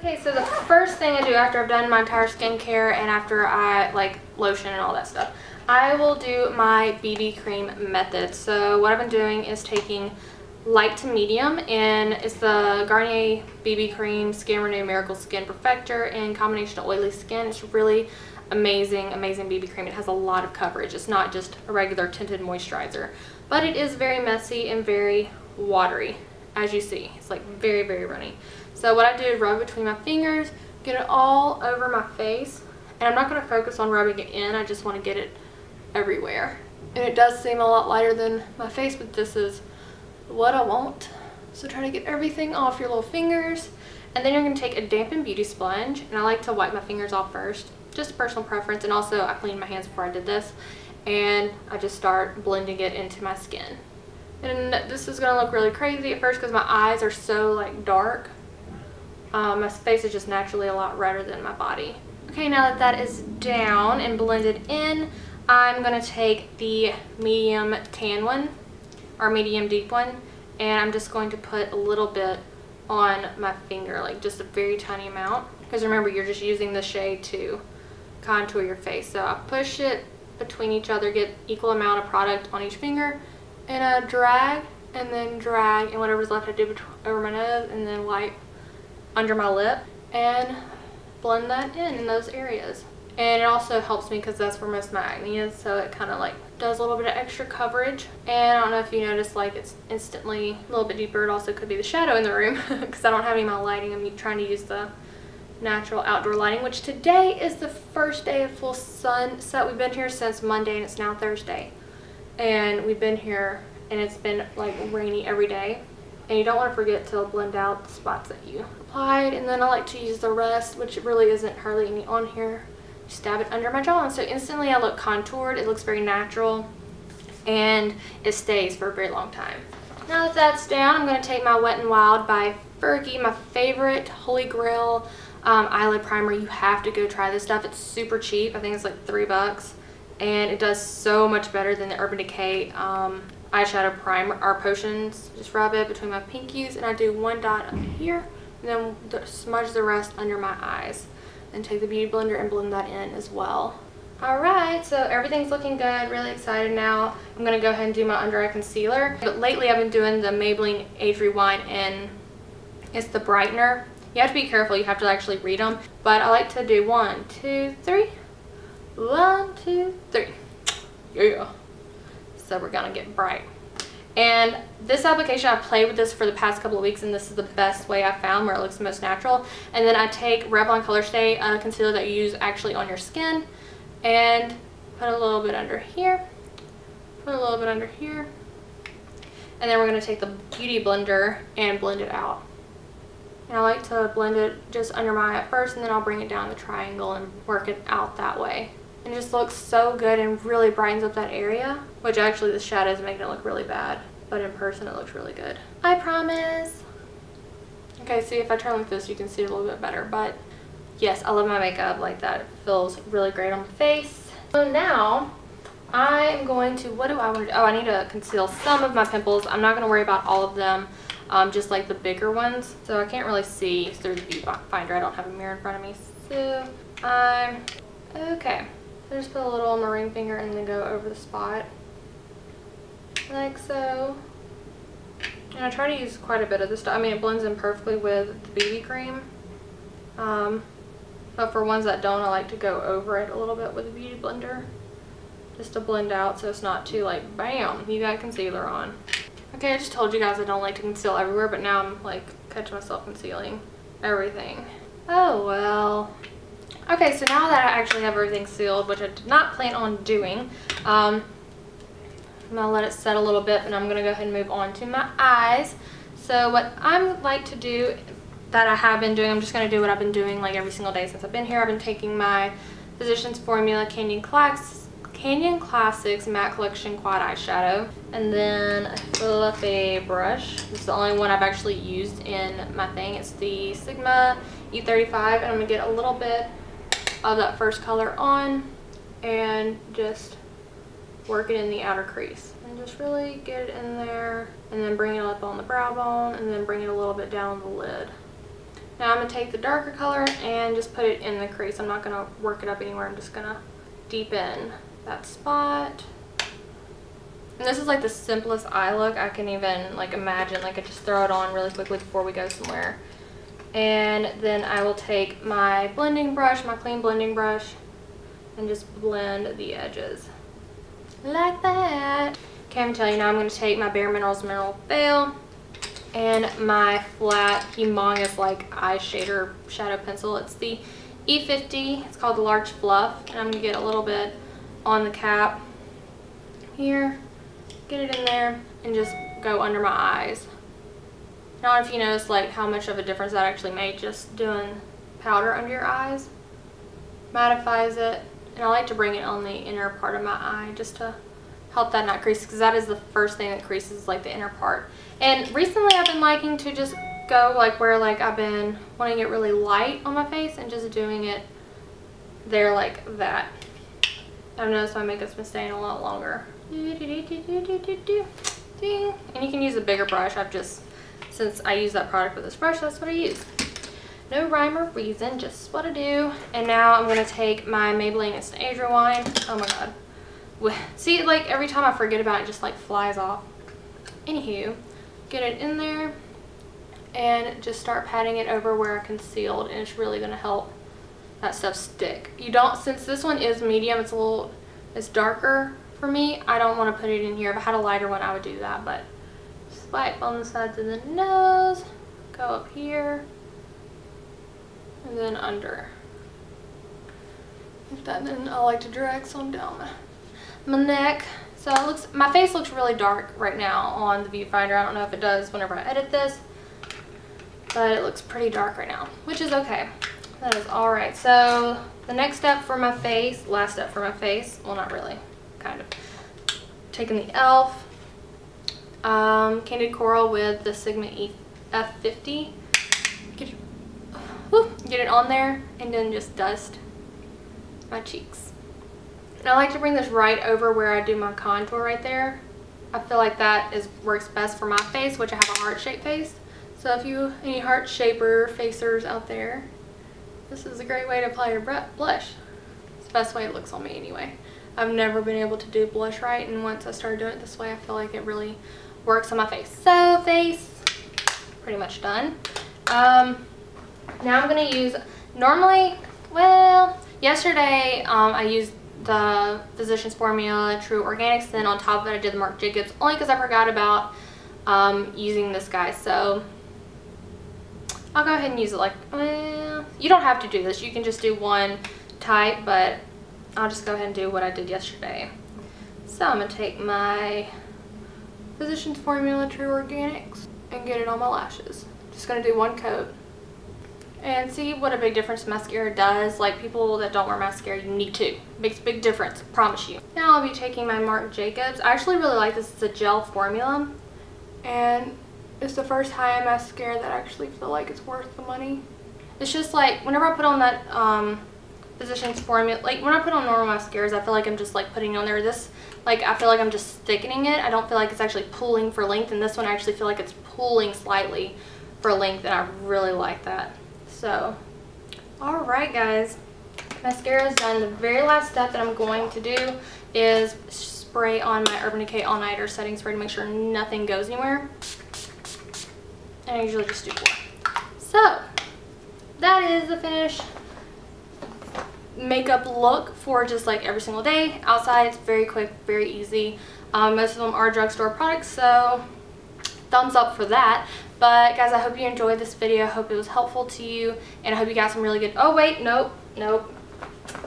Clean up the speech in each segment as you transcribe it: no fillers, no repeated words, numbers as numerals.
Okay, so the first thing I do after I've done my entire skincare and after I like lotion and all that stuff, I will do my BB cream method. So what I've been doing is taking light to medium, and it's the Garnier BB cream Skin Renew Miracle Skin Perfector in combination of oily skin. It's really amazing BB cream. It has a lot of coverage. It's not just a regular tinted moisturizer, but it is very messy and very watery. As you see, it's like very runny. So what I do is rub between my fingers, get it all over my face, and I'm not going to focus on rubbing it in. I just want to get it everywhere. And it does seem a lot lighter than my face, but this is what I want. So try to get everything off your little fingers, and then you're going to take a dampened beauty sponge, and I like to wipe my fingers off first, just personal preference, and also I cleaned my hands before I did this, and I just start blending it into my skin. And this is going to look really crazy at first because my eyes are so like dark. My face is just naturally a lot redder than my body. Okay, now that that is down and blended in, I'm going to take the medium tan one or medium deep one, and I'm just going to put a little bit on my finger, like just a very tiny amount, because remember, you're just using the shade to contour your face. So I push it between each other, get equal amount of product on each finger, and I drag and then drag, and whatever's left I do over my nose, and then wipe under my lip and blend that in those areas. And it also helps me because that's where most of my acne is, so it kind of like does a little bit of extra coverage. And I don't know if you noticed, like it's instantly a little bit deeper. It also could be the shadow in the room because I don't have any of my lighting. I'm trying to use the natural outdoor lighting, which today is the first day of full sunset. We've been here since Monday and it's now Thursday, and we've been here and it's been like rainy every day. And you don't want to forget to blend out the spots that you applied. And then I like to use the rest, which really isn't hardly any on here. Stab it under my jawline, so instantly I look contoured. It looks very natural and it stays for a very long time. Now that that's down, I'm going to take my Wet n Wild by Fergie, my favorite holy grail eyelid primer. You have to go try this stuff. It's super cheap. I think it's like $3, and it does so much better than the Urban Decay eyeshadow primer or potions. Just rub it between my pinkies, and I do one dot up here, and then smudge the rest under my eyes. And take the beauty blender and blend that in as well. Alright, so everything's looking good. Really excited now. I'm going to go ahead and do my under eye concealer. But lately I've been doing the Maybelline Age Rewind, and it's the brightener. You have to be careful. You have to actually read them. But I like to do 1, 2, 3. 1, 2, 3. Yeah. So we're going to get bright. And this application, I've played with this for the past couple of weeks, and this is the best way I found where it looks the most natural. And then I take Revlon Colorstay, a concealer that you use actually on your skin, and put a little bit under here, put a little bit under here, and then we're going to take the beauty blender and blend it out. And I like to blend it just under my eye at first, and then I'll bring it down the triangle and work it out that way. And it just looks so good and really brightens up that area, which actually the shadows make it look really bad, but in person it looks really good. I promise. Okay, see, if I turn like this you can see it a little bit better, but yes, I love my makeup like that. It feels really great on my face. So now I'm going to, what do I want to do? Oh, I need to conceal some of my pimples. I'm not going to worry about all of them, just like the bigger ones. So I can't really see through the viewfinder. I don't have a mirror in front of me. So I'm okay. I just put a little on my ring finger and then go over the spot like so. And I try to use quite a bit of this stuff. I mean, it blends in perfectly with the BB cream, but for ones that don't, I like to go over it a little bit with a beauty blender just to blend out so it's not too like bam, you got concealer on. Okay, I just told you guys I don't like to conceal everywhere, but now I'm like catching myself concealing everything. Oh well. Okay, so now that I actually have everything sealed, which I did not plan on doing, I'm going to let it set a little bit, and I'm going to go ahead and move on to my eyes. So what I like to do that I have been doing, I'm just going to do what I've been doing like every single day since I've been here. I've been taking my Physicians Formula Canyon Classics Matte Collection Quad Eyeshadow, and then a fluffy brush. This is the only one I've actually used in my thing. It's the Sigma E35, and I'm going to get a little bit of that first color on and just work it in the outer crease and just really get it in there, and then bring it up on the brow bone, and then bring it a little bit down the lid. Now I'm going to take the darker color and just put it in the crease. I'm not going to work it up anywhere. I'm just going to deepen that spot. And this is like the simplest eye look I can even like imagine. Like I just throw it on really quickly before we go somewhere. And then I will take my blending brush, my clean blending brush, and just blend the edges. Like that. Okay, I'm telling you now I'm going to take my Bare Minerals Mineral Veil and my flat, humongous like eye shader shadow pencil. It's the E50. It's called the Large Fluff. And I'm going to get a little bit on the cap here. Get it in there and just go under my eyes. I don't know if you noticed like how much of a difference that actually made just doing powder under your eyes. Mattifies it. And I like to bring it on the inner part of my eye just to help that not crease, because that is the first thing that creases, like the inner part. And recently I've been liking to just go like where like I've been wanting it really light on my face and just doing it there like that. I've noticed my makeup's been staying a lot longer. And you can use a bigger brush. Since I use that product with this brush, that's what I use. No rhyme or reason, just what I do. And now I'm going to take my Maybelline Instant Age Rewind. Oh my god. See, like every time I forget about it, it just like flies off. Anywho, get it in there and just start patting it over where I concealed, and it's really going to help that stuff stick. You don't, since this one is medium, it's darker for me, I don't want to put it in here. If I had a lighter one, I would do that, but swipe on the sides of the nose, go up here, and then under. Then I like to drag some down my neck. So it looks, my face looks really dark right now on the viewfinder. I don't know if it does whenever I edit this, but it looks pretty dark right now, which is okay. That is alright. So the next step for my face, last step for my face, well not really, kind of. Taking the e.l.f. Candied Coral with the Sigma F50. Get it on there and then just dust my cheeks. And I like to bring this right over where I do my contour right there. I feel like that works best for my face, which I have a heart-shaped face. So if you, any heart shaper facers out there, this is a great way to apply your blush. It's the best way it looks on me anyway. I've never been able to do blush right, and once I started doing it this way, I feel like it really works on my face. So face, pretty much done. Now I'm going to use, normally, well, yesterday I used the Physicians Formula True Organics, then on top of it I did the Marc Jacobs, only because I forgot about using this guy. So I'll go ahead and use it like, well, you don't have to do this, you can just do one type, but I'll just go ahead and do what I did yesterday. So I'm going to take my Physicians Formula True Organics and get it on my lashes. Just going to do one coat. And see what a big difference mascara does. Like people that don't wear mascara, you need to. Makes a big difference, I promise you. Now I'll be taking my Marc Jacobs. I actually really like this. It's a gel formula. And it's the first high-end mascara that I actually feel like it's worth the money. It's just like, whenever I put on that Physicians Formula, like when I put on normal mascaras, I feel like I'm just like putting it on there. This, like I feel like I'm just thickening it. I don't feel like it's actually pulling for length. And this one I actually feel like it's pulling slightly for length, and I really like that. So, alright guys, mascara is done. The very last step that I'm going to do is spray on my Urban Decay All Nighter setting spray to make sure nothing goes anywhere. And I usually just do 4. So, that is the finished makeup look for just like every single day. Outside, it's very quick, very easy. Most of them are drugstore products, so thumbs up for that. But guys, I hope you enjoyed this video. I hope it was helpful to you, and I hope you got some really good, oh wait, nope,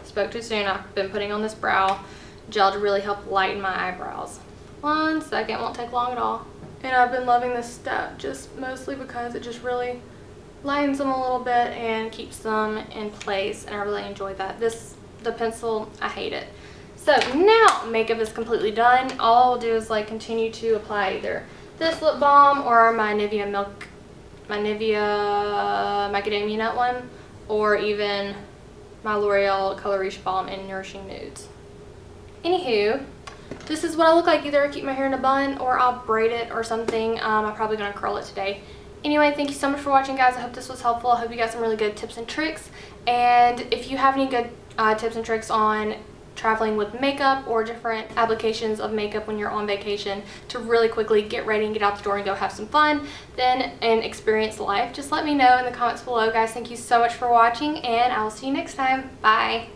spoke too soon. I've been putting on this brow gel to really help lighten my eyebrows. 1 second, won't take long at all. And I've been loving this step just mostly because it just really lightens them a little bit and keeps them in place, and I really enjoy that. The pencil, I hate it. So now makeup is completely done. All I'll do is like continue to apply either this lip balm or my Nivea Macadamia Nut one, or even my L'Oreal Color Riche Balm in Nourishing Nudes. Anywho, this is what I look like. Either I keep my hair in a bun or I'll braid it or something. I'm probably going to curl it today Anyway, thank you so much for watching, guys. I hope this was helpful. I hope you got some really good tips and tricks. And if you have any good tips and tricks on traveling with makeup or different applications of makeup when you're on vacation to really quickly get ready and get out the door and go have some fun and experience life, just let me know in the comments below, guys. Thank you so much for watching, and I will see you next time. Bye.